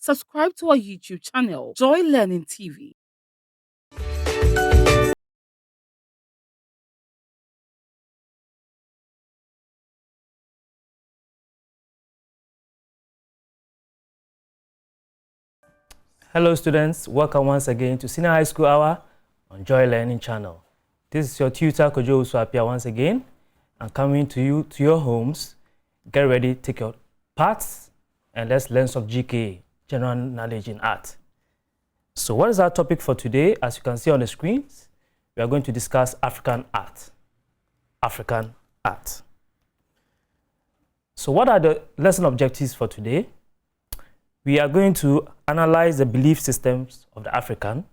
Subscribe to our YouTube channel, Joy Learning TV. Hello students, welcome once again to Senior High School Hour on Joy Learning channel. This is your tutor Kojo Uswapia once again. I'm coming to you to your homes. Get ready, take your parts, and let's learn some GKA, General Knowledge in Art. So what is our topic for today? As you can see on the screens, we are going to discuss African art. African art. So what are the lesson objectives for today? We are going to analyze the belief systems of the African.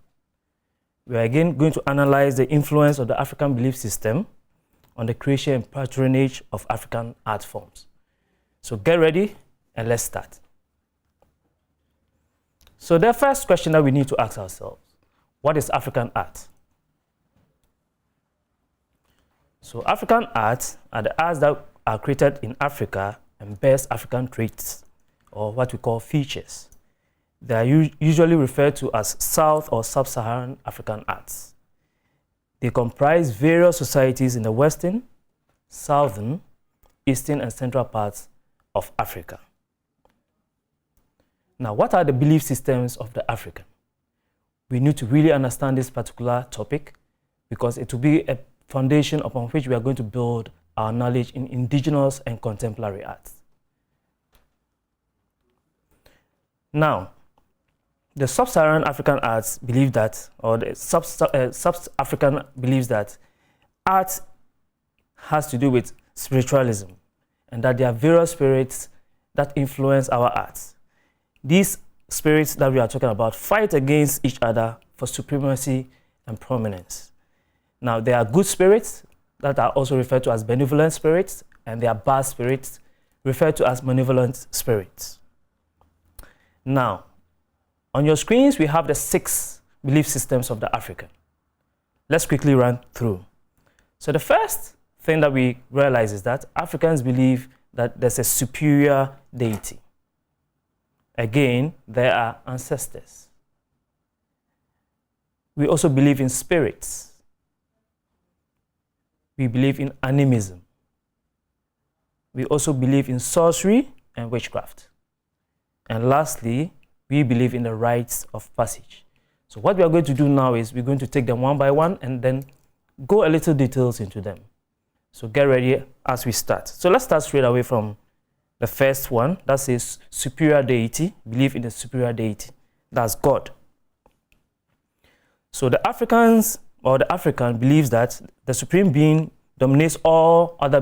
We are again going to analyze the influence of the African belief system on the creation and patronage of African art forms. So get ready and let's start. So the first question that we need to ask ourselves, what is African art? So African art are the arts that are created in Africa and bears African traits, or what we call features. They are usually referred to as South or Sub-Saharan African arts. They comprise various societies in the Western, Southern, Eastern, and Central parts of Africa. Now, what are the belief systems of the African? We need to really understand this particular topic because it will be a foundation upon which we are going to build our knowledge in indigenous and contemporary arts. Now, the Sub-Saharan African arts believe that, or the Sub-African believes that art has to do with spiritualism and that there are various spirits that influence our arts. These spirits that we are talking about fight against each other for supremacy and prominence. Now, there are good spirits that are also referred to as benevolent spirits, and there are bad spirits referred to as malevolent spirits. Now, on your screens, we have the 6 belief systems of the African. Let's quickly run through. So the first thing that we realize is that Africans believe that there's a superior deity. Again, there are ancestors. We also believe in spirits. We believe in animism. We also believe in sorcery and witchcraft. And lastly, we believe in the rites of passage. So what we are going to do now is we're going to take them one by one and then go a little details into them. So get ready as we start. So let's start straight away from the first one. That says superior deity, believe in the superior deity. That's God. So the Africans or the African believes that the supreme being dominates all other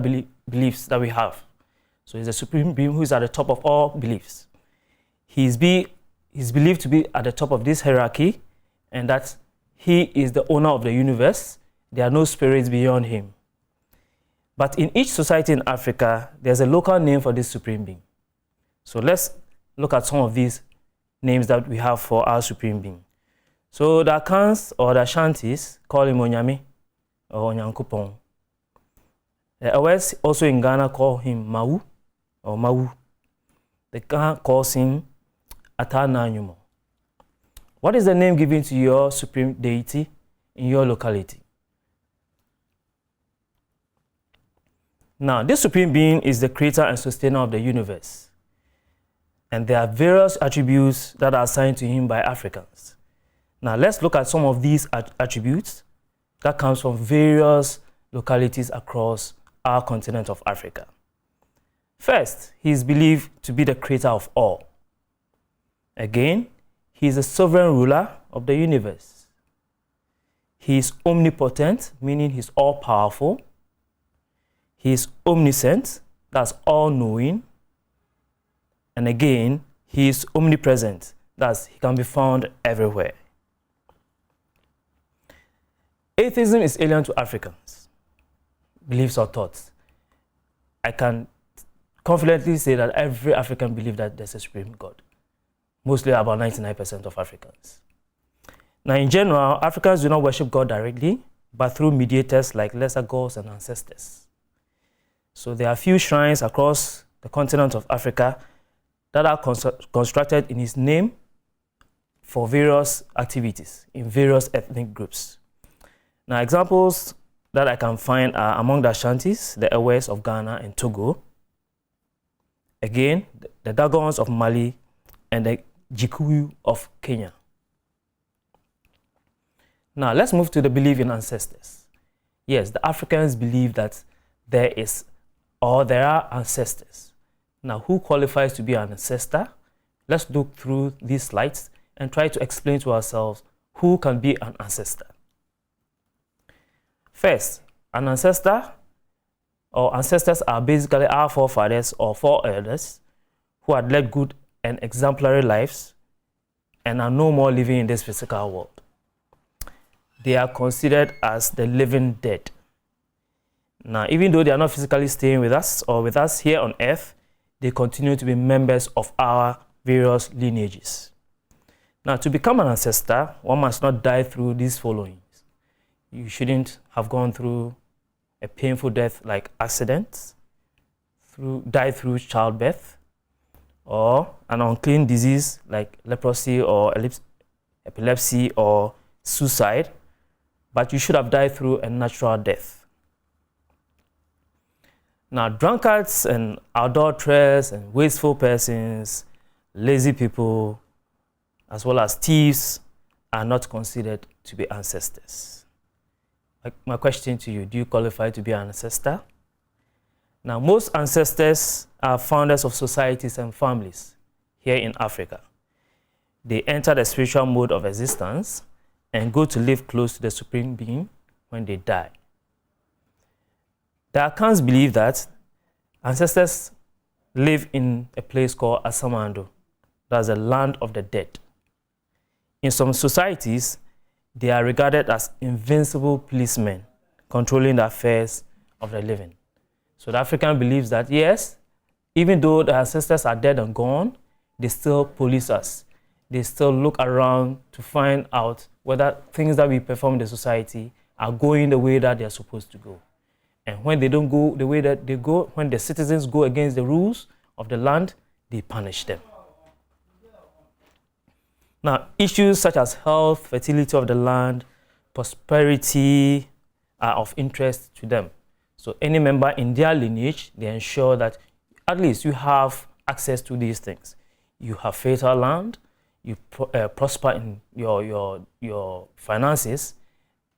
beliefs that we have. So he's the supreme being who is at the top of all beliefs. He's believed to be at the top of this hierarchy and that he is the owner of the universe. There are no spirits beyond him. But in each society in Africa, there's a local name for this supreme being. So let's look at some of these names that we have for our supreme being. So the Akans or the Ashantis call him Onyame or Onyankopon. The Awes also in Ghana call him Mau or Mau. The Ghana calls him Atananyumo. What is the name given to your supreme deity in your locality? Now, this supreme being is the creator and sustainer of the universe. And there are various attributes that are assigned to him by Africans. Now, let's look at some of these attributes that comes from various localities across our continent of Africa. First, he is believed to be the creator of all. Again, he is a sovereign ruler of the universe. He is omnipotent, meaning he's all-powerful. He is omniscient, that's all-knowing. And again, he is omnipresent, that's he can be found everywhere. Atheism is alien to Africans' beliefs or thoughts. I can confidently say that every African believes that there's a supreme God. Mostly about 99% of Africans. Now, in general, Africans do not worship God directly, but through mediators like lesser gods and ancestors. So there are few shrines across the continent of Africa that are constructed in his name for various activities in various ethnic groups. Now, examples that I can find are among the Ashantis, the Ewes of Ghana and Togo, again, the Dagons of Mali, and the Gikuyu of Kenya. Now, let's move to the belief in ancestors. Yes, the Africans believe that there are ancestors. Now, who qualifies to be an ancestor? Let's look through these slides and try to explain to ourselves who can be an ancestor. First, an ancestor or ancestors are basically our forefathers or foreelders who had led good and exemplary lives and are no more living in this physical world. They are considered as the living dead. Now, even though they are not physically staying with us or with us here on earth, they continue to be members of our various lineages. Now, to become an ancestor, one must not die through these followings. You shouldn't have gone through a painful death like accidents, die through childbirth, or an unclean disease like leprosy or epilepsy or suicide, but you should have died through a natural death. Now, drunkards and adulterers and wasteful persons, lazy people, as well as thieves are not considered to be ancestors. My question to you, do you qualify to be an ancestor? Now, most ancestors are founders of societies and families here in Africa. They enter the spiritual mode of existence and go to live close to the Supreme Being when they die. The accounts believe that ancestors live in a place called Asamando, that's the land of the dead. In some societies, they are regarded as invincible policemen controlling the affairs of the living. So the African believes that, yes, even though the ancestors are dead and gone, they still police us. They still look around to find out whether things that we perform in the society are going the way that they are supposed to go. And when they don't go the way that they go, when the citizens go against the rules of the land, they punish them. Now, issues such as health, fertility of the land, prosperity are of interest to them. So any member in their lineage, they ensure that at least you have access to these things. You have fertile land, you prosper in your finances,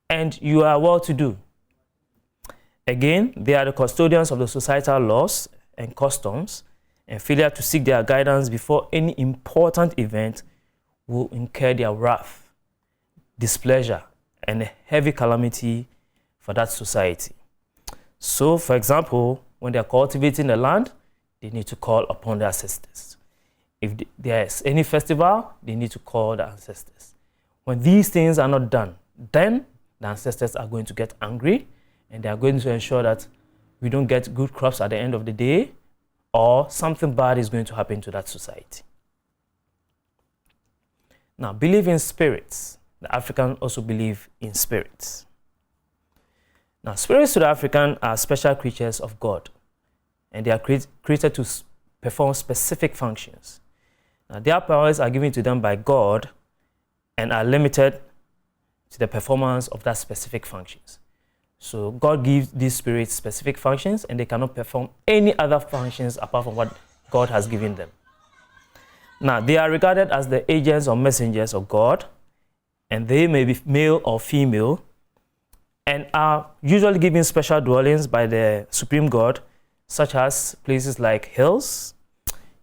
and you are well-to-do. Again, they are the custodians of the societal laws and customs, and failure to seek their guidance before any important event will incur their wrath, displeasure, and a heavy calamity for that society. So, for example, when they are cultivating the land, they need to call upon their ancestors. If there is any festival, they need to call the ancestors. When these things are not done, then the ancestors are going to get angry, and they are going to ensure that we don't get good crops at the end of the day, or something bad is going to happen to that society. Now, believe in spirits. The African also believe in spirits. Now, spirits to the African are special creatures of God, and they are created to perform specific functions. Now, their powers are given to them by God and are limited to the performance of that specific functions. So God gives these spirits specific functions, and they cannot perform any other functions apart from what God has given them. Now, they are regarded as the agents or messengers of God, and they may be male or female, and are usually given special dwellings by the Supreme God, such as places like hills,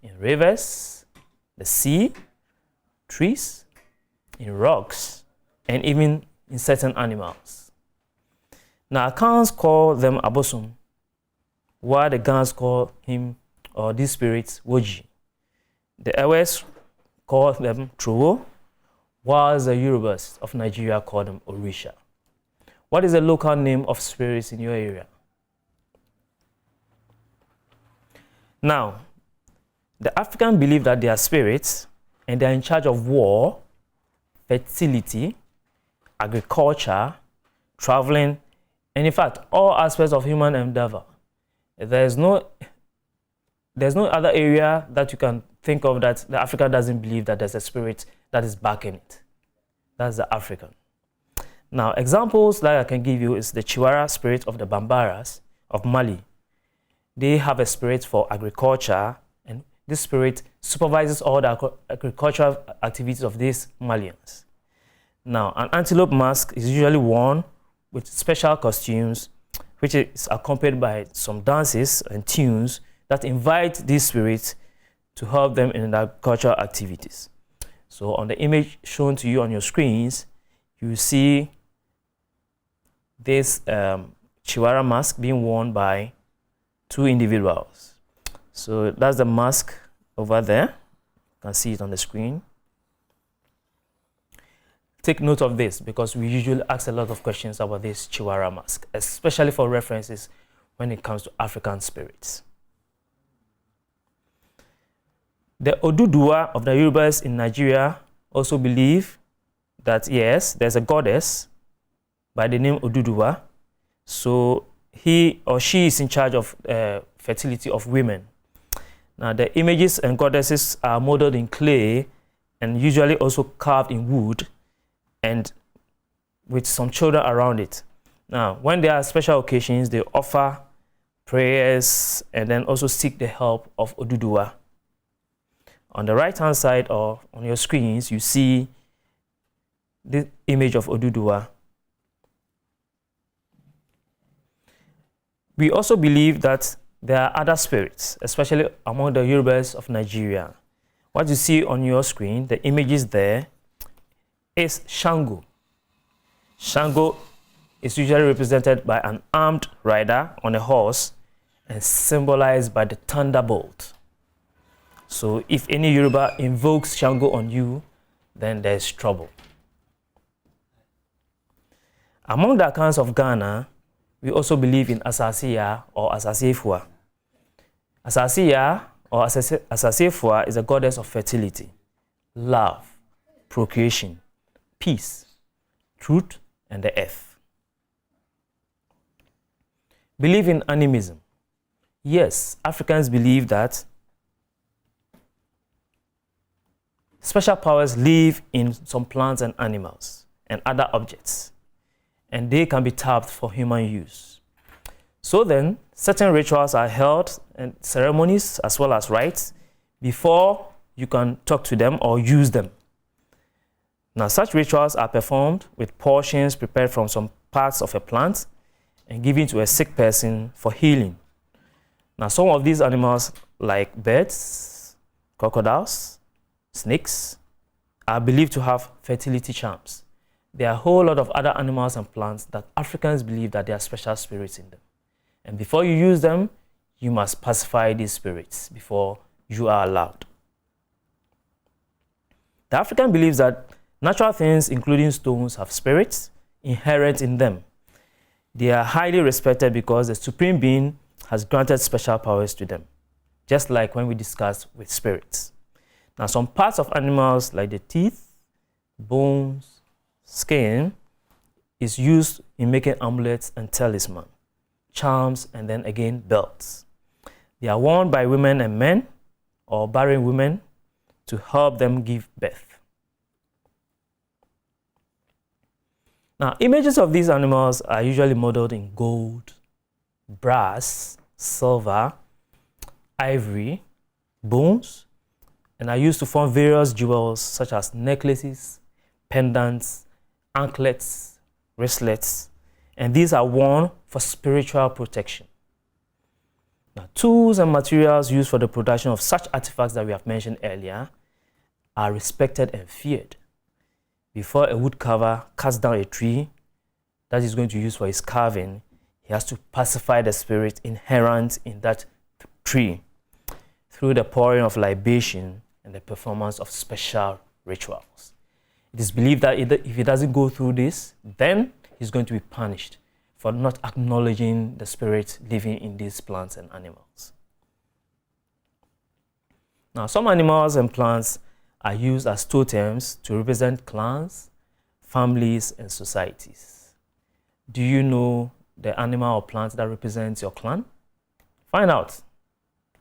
in rivers, the sea, trees, in rocks, and even in certain animals. Now, accounts call them Abosom, while the Gans call him or these spirits Woji. The Ewes call them Trowo, while the Yorubas of Nigeria call them Orisha. What is the local name of spirits in your area? Now, the African believe that they are spirits, and they are in charge of war, fertility, agriculture, traveling, and in fact, all aspects of human endeavor. There is no there's no other area that you can think of that the African doesn't believe that there's a spirit that is backing it. That's the African. Now, examples that I can give you is the Chiwara spirit of the Bambaras of Mali. They have a spirit for agriculture, and this spirit supervises all the agricultural activities of these Malians. Now, an antelope mask is usually worn with special costumes, which is accompanied by some dances and tunes that invite these spirits to help them in their cultural activities. So on the image shown to you on your screens, you see this Chiwara mask being worn by two individuals. So that's the mask over there. You can see it on the screen. Take note of this because we usually ask a lot of questions about this Chiwara mask, especially for references when it comes to African spirits. The Oduduwa of the Yorubas in Nigeria also believe that yes, there's a goddess by the name Oduduwa. So he or she is in charge of fertility of women. Now the images and goddesses are modeled in clay and usually also carved in wood and with some children around it. Now, when there are special occasions, they offer prayers and then also seek the help of Oduduwa. On the right-hand side or on your screens, you see the image of Oduduwa. We also believe that there are other spirits, especially among the Yorubas of Nigeria. What you see on your screen, the images there, is Shango. Shango is usually represented by an armed rider on a horse and symbolized by the thunderbolt. So if any Yoruba invokes Shango on you, then there's trouble. Among the accounts of Ghana, we also believe in Asasiya or Asasefua. Asasiya or Asasefua is a goddess of fertility, love, procreation, peace, truth, and the earth. Believe in animism. Yes, Africans believe that special powers live in some plants and animals and other objects, and they can be tapped for human use. So then, certain rituals are held and ceremonies as well as rites before you can talk to them or use them. Now, such rituals are performed with portions prepared from some parts of a plant and given to a sick person for healing. Now, some of these animals, like birds, crocodiles, snakes, are believed to have fertility charms. There are a whole lot of other animals and plants that Africans believe that there are special spirits in them. And before you use them, you must pacify these spirits before you are allowed. The African believes that natural things, including stones, have spirits inherent in them. They are highly respected because the Supreme Being has granted special powers to them, just like when we discussed with spirits. Now, some parts of animals, like the teeth, bones, skin, is used in making amulets and talisman, charms, and then again belts. They are worn by women and men, or barren women, to help them give birth. Now, images of these animals are usually modeled in gold, brass, silver, ivory, bones, and are used to form various jewels such as necklaces, pendants, anklets, wristlets, and these are worn for spiritual protection. Now, tools and materials used for the production of such artifacts that we have mentioned earlier are respected and feared. Before a woodcarver cuts down a tree that he's going to use for his carving, he has to pacify the spirit inherent in that tree through the pouring of libation and the performance of special rituals. It is believed that if he doesn't go through this, then he's going to be punished for not acknowledging the spirit living in these plants and animals. Now, some animals and plants are used as totems to represent clans, families, and societies. Do you know the animal or plant that represents your clan? Find out.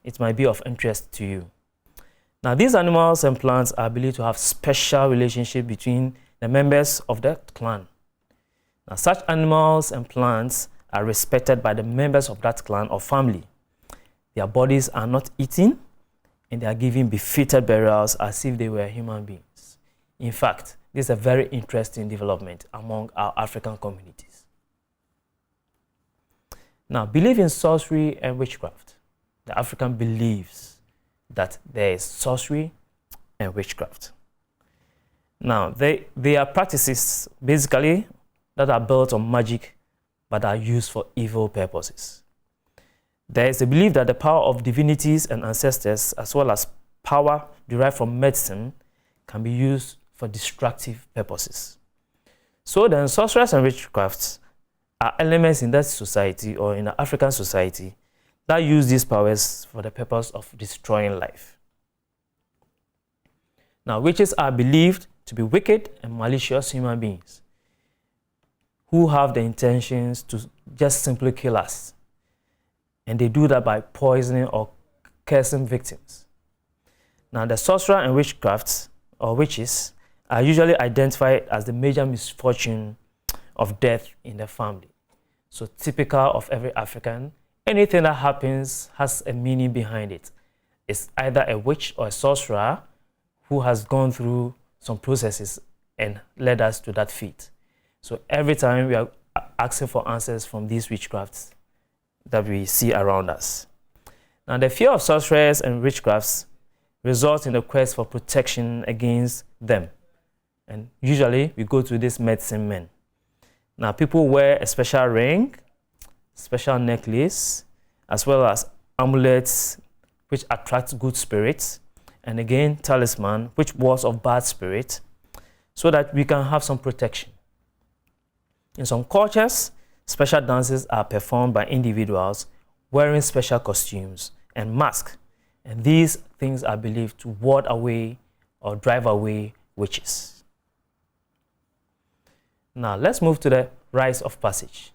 it might be of interest to you. Now, these animals and plants are believed to have special relationship between the members of the clan. Now, such animals and plants are respected by the members of that clan or family. Their bodies are not eaten, and they are given befitted burials as if they were human beings. In fact, this is a very interesting development among our African communities. Now, belief in sorcery and witchcraft. The African believes that there is sorcery and witchcraft. Now, they are practices basically that are built on magic but are used for evil purposes. There is a belief that the power of divinities and ancestors, as well as power derived from medicine, can be used for destructive purposes. So then, sorcerers and witchcrafts are elements in that society or in the African society that use these powers for the purpose of destroying life. Now, witches are believed to be wicked and malicious human beings who have the intentions to just simply kill us. And they do that by poisoning or cursing victims. Now, the sorcerer and witchcrafts or witches are usually identified as the major misfortune of death in the family. So typical of every African, anything that happens has a meaning behind it. It's either a witch or a sorcerer who has gone through some processes and led us to that feat. So every time we are asking for answers from these witchcrafts that we see around us. Now, the fear of sorcerers and witchcrafts results in the quest for protection against them. And usually we go to these medicine men. Now, people wear a special ring, special necklace, as well as amulets which attract good spirits, and again talisman which wards off bad spirit, so that we can have some protection. In some cultures, special dances are performed by individuals wearing special costumes and masks, and these things are believed to ward away or drive away witches. Now, let's move to the rites of passage.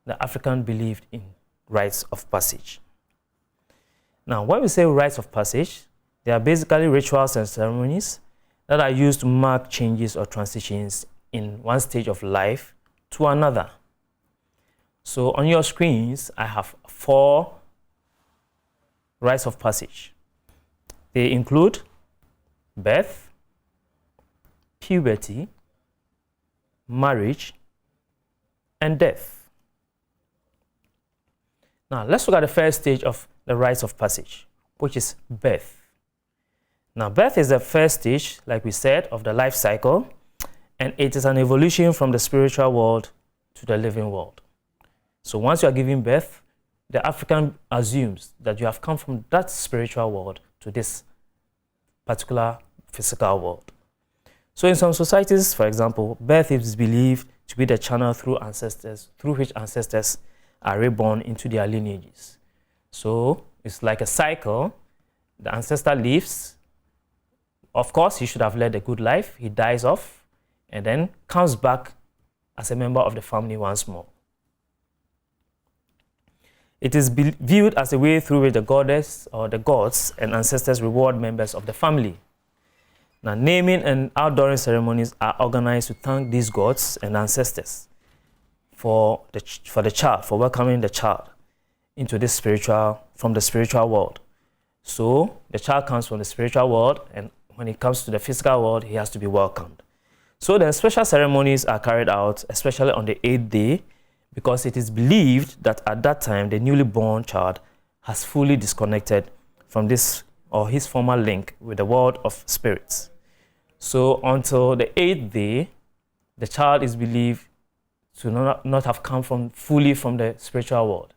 The African believed in rites of passage. Now, when we say rites of passage, they are basically rituals and ceremonies that are used to mark changes or transitions in one stage of life to another. So on your screens, I have 4 rites of passage. They include birth, puberty, marriage, and death. Now, let's look at the first stage of the rites of passage, which is birth. Now, birth is the first stage, like we said, of the life cycle, and it is an evolution from the spiritual world to the living world. So once you are giving birth, the African assumes that you have come from that spiritual world to this particular physical world. So in some societies, for example, birth is believed to be the channel through which ancestors are reborn into their lineages. So it's like a cycle. The ancestor lives. Of course, he should have led a good life. He dies off and then comes back as a member of the family once more. It is viewed as a way through which the goddess or the gods and ancestors reward members of the family. Now, naming and outdooring ceremonies are organized to thank these gods and ancestors for the child, for welcoming the child into this from the spiritual world. So the child comes from the spiritual world, and when he comes to the physical world, he has to be welcomed. So then special ceremonies are carried out, especially on the 8th day, because it is believed that at that time the newly born child has fully disconnected from this or his former link with the world of spirits. So until the 8th day, the child is believed to not have come fully from the spiritual world.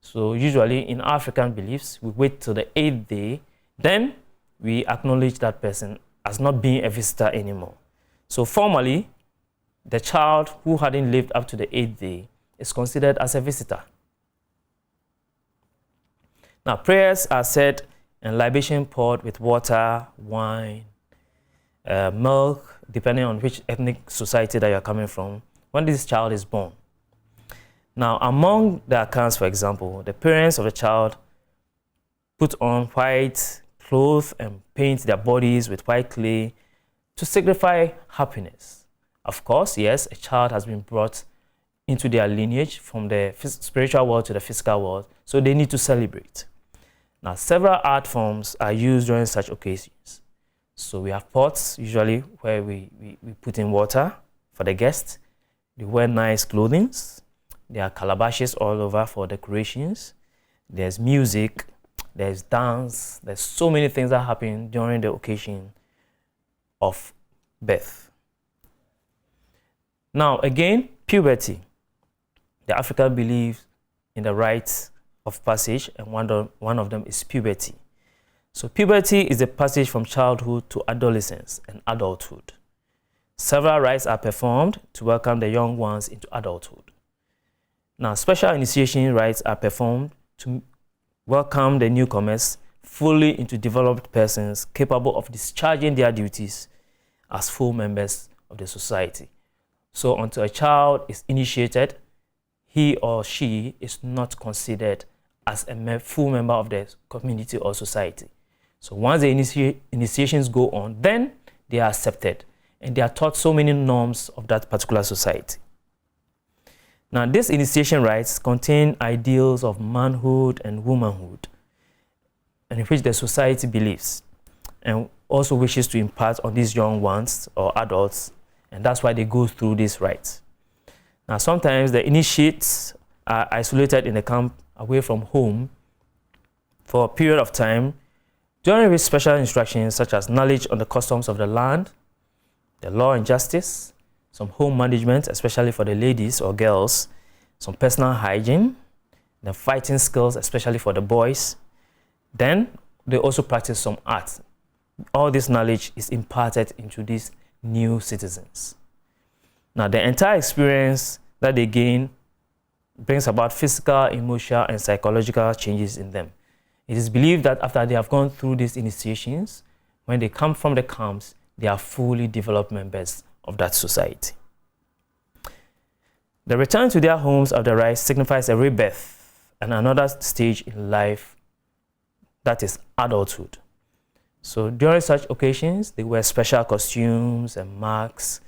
So usually in African beliefs, we wait till the 8th day, then we acknowledge that person as not being a visitor anymore. So formally, the child who hadn't lived up to the 8th day is considered as a visitor. Now, prayers are said and libation poured with water, wine, milk, depending on which ethnic society that you're coming from, when this child is born. Now, among the accounts, for example, the parents of the child put on white clothes and paint their bodies with white clay to signify happiness. Of course, yes, a child has been brought into their lineage from the spiritual world to the physical world, so they need to celebrate. Now, several art forms are used during such occasions. So we have pots, usually where we put in water for the guests. They wear nice clothing. There are calabashes all over for decorations. There's music, there's dance, there's so many things that happen during the occasion of birth. Now, again, puberty. The African believes in the rites of passage, and one of them is puberty. So puberty is the passage from childhood to adolescence and adulthood. Several rites are performed to welcome the young ones into adulthood. Now, special initiation rites are performed to welcome the newcomers fully into developed persons capable of discharging their duties as full members of the society. So until a child is initiated, he or she is not considered as a full member of the community or society. So once the initiations go on, then they are accepted and they are taught so many norms of that particular society. Now, these initiation rites contain ideals of manhood and womanhood, in which the society believes and also wishes to impart on these young ones or adults, and that's why they go through these rites. Now, sometimes the initiates are isolated in a camp away from home for a period of time, during which special instructions such as knowledge on the customs of the land, the law and justice, some home management, especially for the ladies or girls, some personal hygiene, the fighting skills, especially for the boys. Then they also practice some art. All this knowledge is imparted into these new citizens. Now, the entire experience that they gain brings about physical, emotional, and psychological changes in them. It is believed that after they have gone through these initiations, when they come from the camps, they are fully developed members of that society. The return to their homes of the rites signifies a rebirth and another stage in life, that is adulthood. So during such occasions, they wear special costumes and masks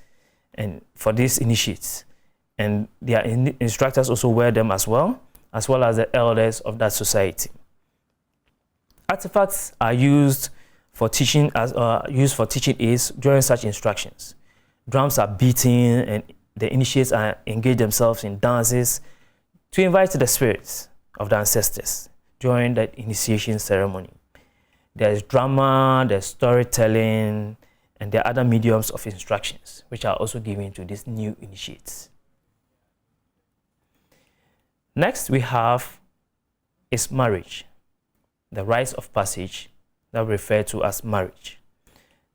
and for these initiates. And their instructors also wear them as well as the elders of that society. Artifacts are used for teaching aids during such instructions. Drums are beaten and the initiates are engage themselves in dances to invite the spirits of the ancestors during that initiation ceremony. There's drama, there's storytelling, and there are other mediums of instructions which are also given to these new initiates. Next we have is marriage, the rites of passage that we refer to as marriage.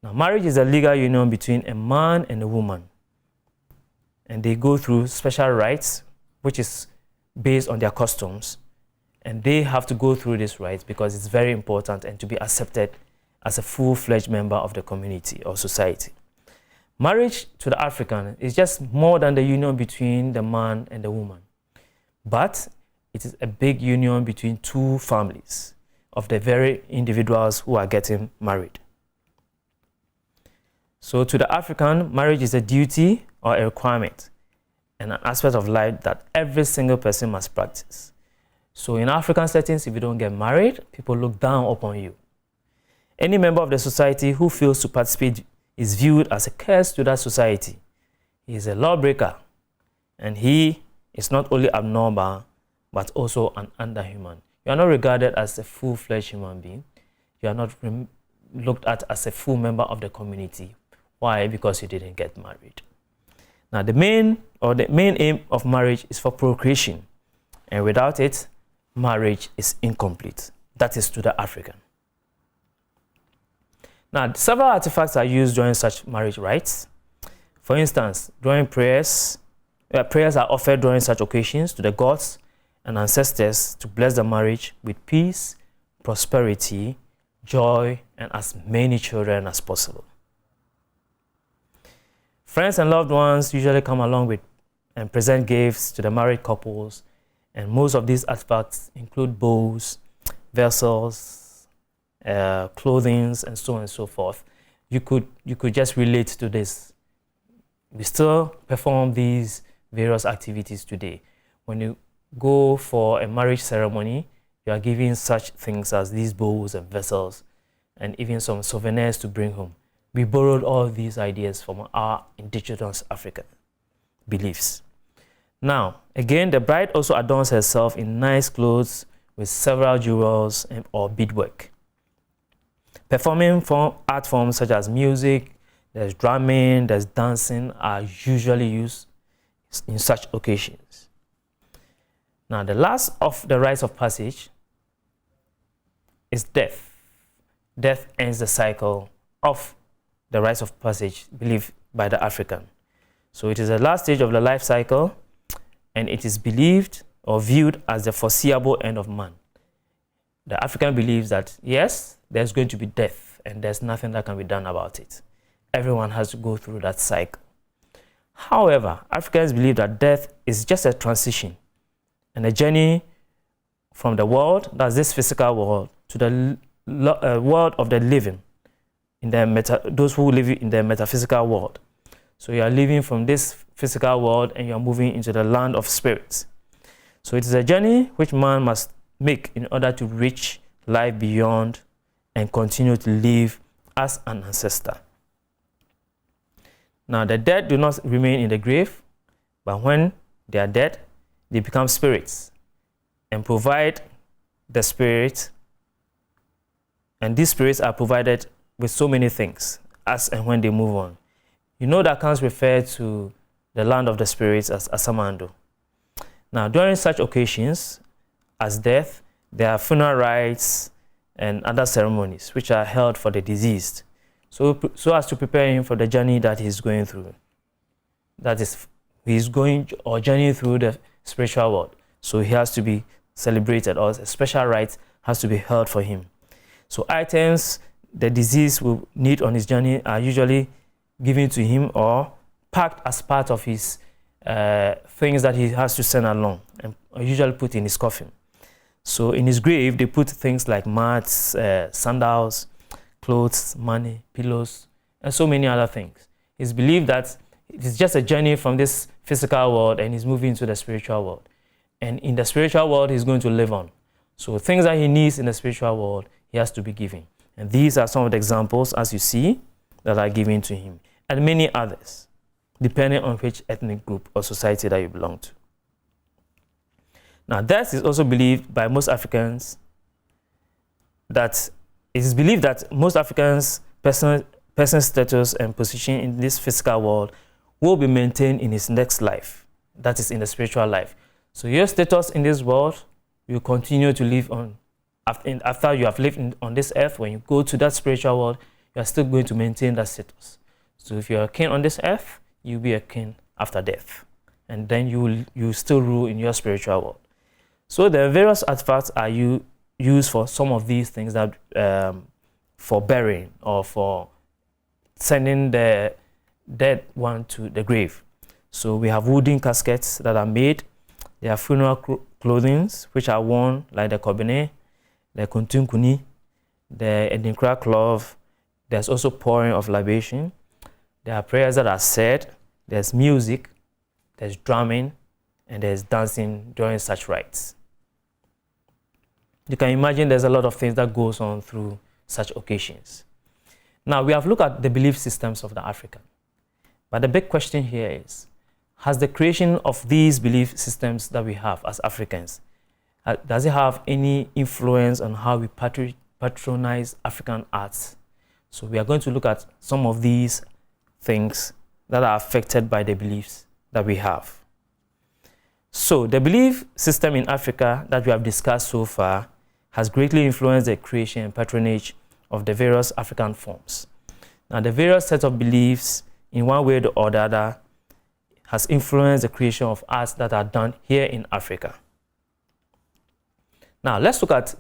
Now, marriage is a legal union between a man and a woman, and they go through special rites which is based on their customs, and they have to go through these rites because it's very important and to be accepted as a full-fledged member of the community or society. Marriage to the African is just more than the union between the man and the woman, but it is a big union between two families of the very individuals who are getting married. So to the African, marriage is a duty or a requirement and an aspect of life that every single person must practice. So in African settings, if you don't get married, people look down upon you. Any member of the society who fails to participate is viewed as a curse to that society. He is a lawbreaker, and he is not only abnormal, but also an underhuman. You are not regarded as a full-fledged human being. You are not looked at as a full member of the community. Why? Because you didn't get married. Now, the main aim of marriage is for procreation, and without it, marriage is incomplete. That is to the African. Now, several artifacts are used during such marriage rites. For instance, during prayers are offered during such occasions to the gods and ancestors to bless the marriage with peace, prosperity, joy, and as many children as possible. Friends and loved ones usually come along with and present gifts to the married couples, and most of these artifacts include bowls, vessels, clothing, and so on and so forth, you could just relate to this. We still perform these various activities today. When you go for a marriage ceremony, you are given such things as these bowls and vessels, and even some souvenirs to bring home. We borrowed all these ideas from our indigenous African beliefs. Now, again, the bride also adorns herself in nice clothes with several jewels or beadwork. Performing art forms such as music, there's drumming, there's dancing are usually used in such occasions. Now, the last of the rites of passage is death. Death ends the cycle of the rites of passage believed by the African. So it is the last stage of the life cycle, and it is believed or viewed as the foreseeable end of man. The African believes that, yes, there's going to be death, and there's nothing that can be done about it. Everyone has to go through that cycle. However, Africans believe that death is just a transition and a journey from the world, that's this physical world, to the world of the living, in those who live in the metaphysical world. So you are living from this physical world and you are moving into the land of spirits. So it is a journey which man must make in order to reach life beyond and continue to live as an ancestor. Now, the dead do not remain in the grave, but when they are dead, they become spirits and provide the spirit. And these spirits are provided with so many things as and when they move on. You know that comes referred to the land of the spirits as Asamando. Now, during such occasions as death, there are funeral rites and other ceremonies which are held for the deceased, so as to prepare him for the journey that he's going through. That is, he's going or journeying through the spiritual world. So he has to be celebrated, or a special rite has to be held for him. So items the deceased will need on his journey are usually given to him or packed as part of his things that he has to send along, and are usually put in his coffin. So in his grave, they put things like mats, sandals, clothes, money, pillows, and so many other things. It's believed that it is just a journey from this physical world and he's moving to the spiritual world. And in the spiritual world, he's going to live on. So things that he needs in the spiritual world, he has to be given. And these are some of the examples, as you see, that are given to him. And many others, depending on which ethnic group or society that you belong to. Now, death is also believed by most Africans that it is believed that most Africans' person status and position in this physical world will be maintained in his next life, that is, in the spiritual life. So your status in this world will continue to live on. After you have lived on this earth, when you go to that spiritual world, you are still going to maintain that status. So if you're a king on this earth, you'll be a king after death. And then you still rule in your spiritual world. So the various artifacts are used for some of these things, that for burying or for sending the dead one to the grave. So we have wooden caskets that are made. There are funeral clothing which are worn, like the kobene, the kuntunkuni, the edinkra cloth. There's also pouring of libation. There are prayers that are said. There's music, there's drumming, and there's dancing during such rites. You can imagine there's a lot of things that goes on through such occasions. Now, we have looked at the belief systems of the African. But the big question here is, has the creation of these belief systems that we have as Africans, does it have any influence on how we patronize African arts? So we are going to look at some of these things that are affected by the beliefs that we have. So the belief system in Africa that we have discussed so far has greatly influenced the creation and patronage of the various African forms. Now, the various sets of beliefs, in one way or the other, has influenced the creation of arts that are done here in Africa. Now, let's look at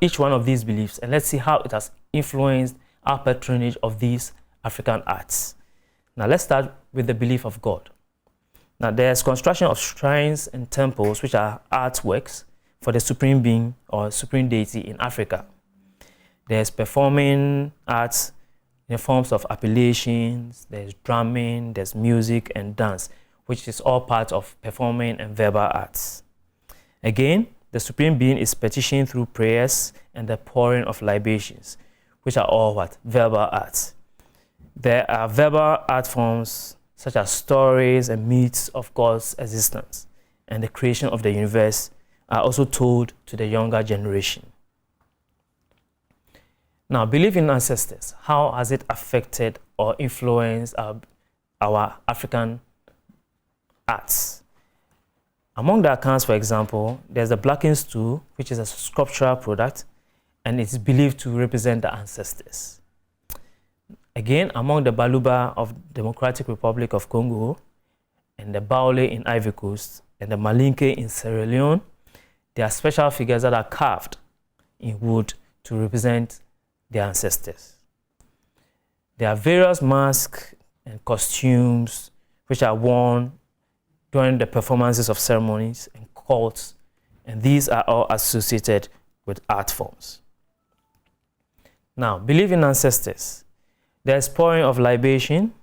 each one of these beliefs and let's see how it has influenced our patronage of these African arts. Now, let's start with the belief of God. Now, there's construction of shrines and temples, which are artworks for the supreme being or supreme deity in Africa. There's performing arts in the forms of appellations, there's drumming, there's music and dance, which is all part of performing and verbal arts. Again, the Supreme Being is petitioned through prayers and the pouring of libations, which are all what? Verbal arts. There are verbal art forms such as stories and myths of God's existence and the creation of the universe are also told to the younger generation. Now, belief in ancestors, how has it affected or influenced our African arts? Among the accounts, for example, there's the blackened stool, which is a sculptural product, and it's believed to represent the ancestors. Again, among the Baluba of Democratic Republic of Congo, and the Baule in Ivory Coast, and the Malinke in Sierra Leone, there are special figures that are carved in wood to represent their ancestors. There are various masks and costumes which are worn during the performances of ceremonies and cults, and these are all associated with art forms. Now, belief in ancestors. There's pouring of libation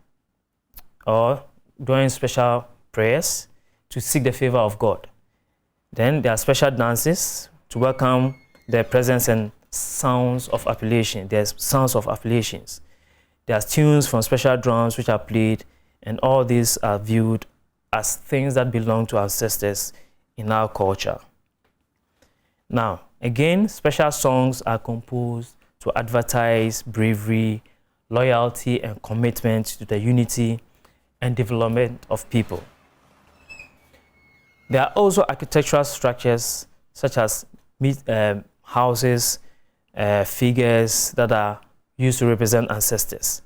or during special prayers to seek the favor of God. Then there are special dances to welcome the presence and sounds of appellation. There's sounds of appellations. There's tunes from special drums which are played, and all these are viewed as things that belong to ancestors in our culture. Now, again, special songs are composed to advertise bravery, loyalty, and commitment to the unity and development of people. There are also architectural structures such as houses, figures that are used to represent ancestors.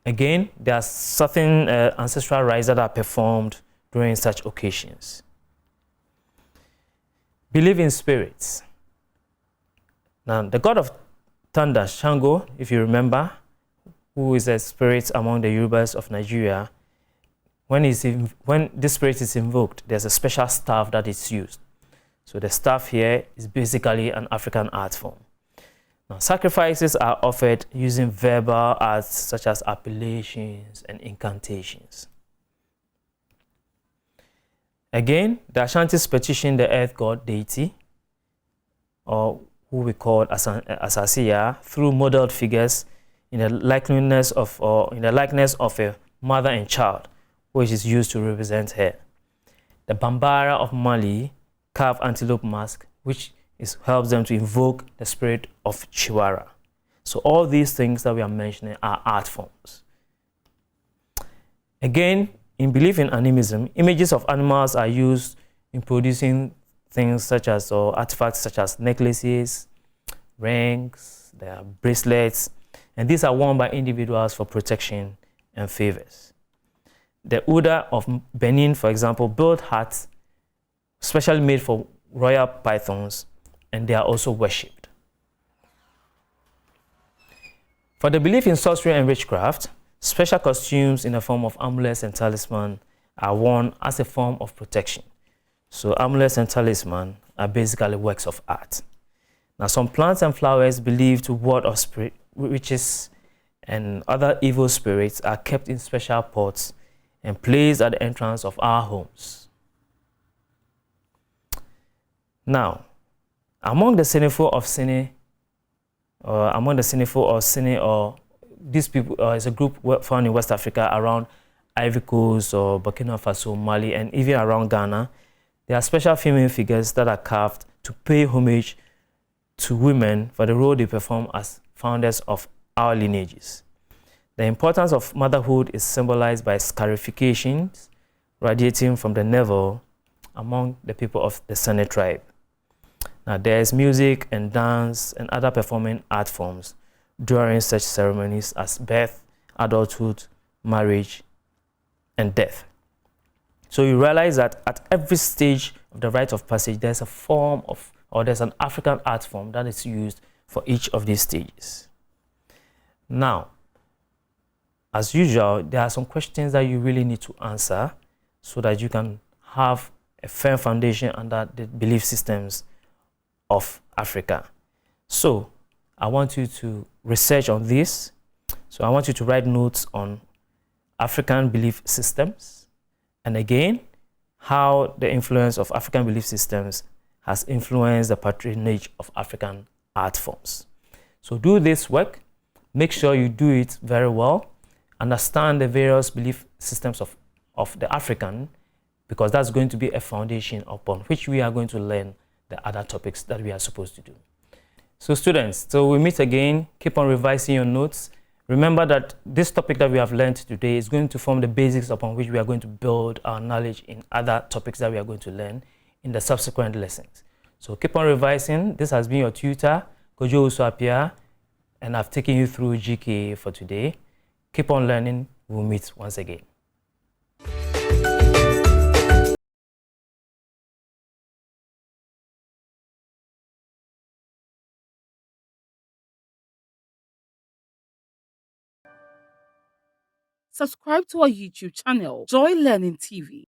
Again, there are certain ancestral rites that are performed during such occasions. Believe in spirits. Now, the god of thunder, Shango, if you remember, who is a spirit among the Yorubas of Nigeria, when this spirit is invoked, there's a special staff that is used. So the staff here is basically an African art form. Now, sacrifices are offered using verbal arts such as appellations and incantations. Again, the Ashantis petition the earth god Deity, or who we call Asasiya, through modeled figures in the likeness of a mother and child, which is used to represent her. The Bambara of Mali carve antelope mask, which helps them to invoke the spirit of Chiwara. So all these things that we are mentioning are art forms. Again, in belief in animism, images of animals are used in producing things such as, or artifacts such as necklaces, rings, there are bracelets, and these are worn by individuals for protection and favors. The Uda of Benin, for example, built hats specially made for royal pythons, and they are also worshipped. For the belief in sorcery and witchcraft, special costumes in the form of amulets and talisman are worn as a form of protection. So amulets and talisman are basically works of art. Now, some plants and flowers believed to ward off spirit, witches and other evil spirits are kept in special pots and placed at the entrance of our homes. Now, among the Senefo of Sene, or these people is a group found in West Africa around Ivory Coast or Burkina Faso, Mali, and even around Ghana. There are special female figures that are carved to pay homage to women for the role they perform as founders of our lineages. The importance of motherhood is symbolized by scarifications radiating from the navel among the people of the Sene tribe. Now, there is music and dance and other performing art forms during such ceremonies as birth, adulthood, marriage, and death. So you realize that at every stage of the rite of passage, there's a form of, or there's an African art form that is used for each of these stages. Now, as usual, there are some questions that you really need to answer so that you can have a firm foundation under the belief systems of Africa. So I want you to research on this. So I want you to write notes on African belief systems, and again, how the influence of African belief systems has influenced the patronage of African art forms. So do this work. Make sure you do it very well. Understand the various belief systems of the African, because that's going to be a foundation upon which we are going to learn the other topics that we are supposed to do. So students, so we meet again. Keep on revising your notes. Remember that this topic that we have learned today is going to form the basics upon which we are going to build our knowledge in other topics that we are going to learn in the subsequent lessons. So keep on revising. This has been your tutor, Kojo Usuapia, and I've taken you through GKA for today. Keep on learning. We'll meet once again. Subscribe to our YouTube channel, Joy Learning TV.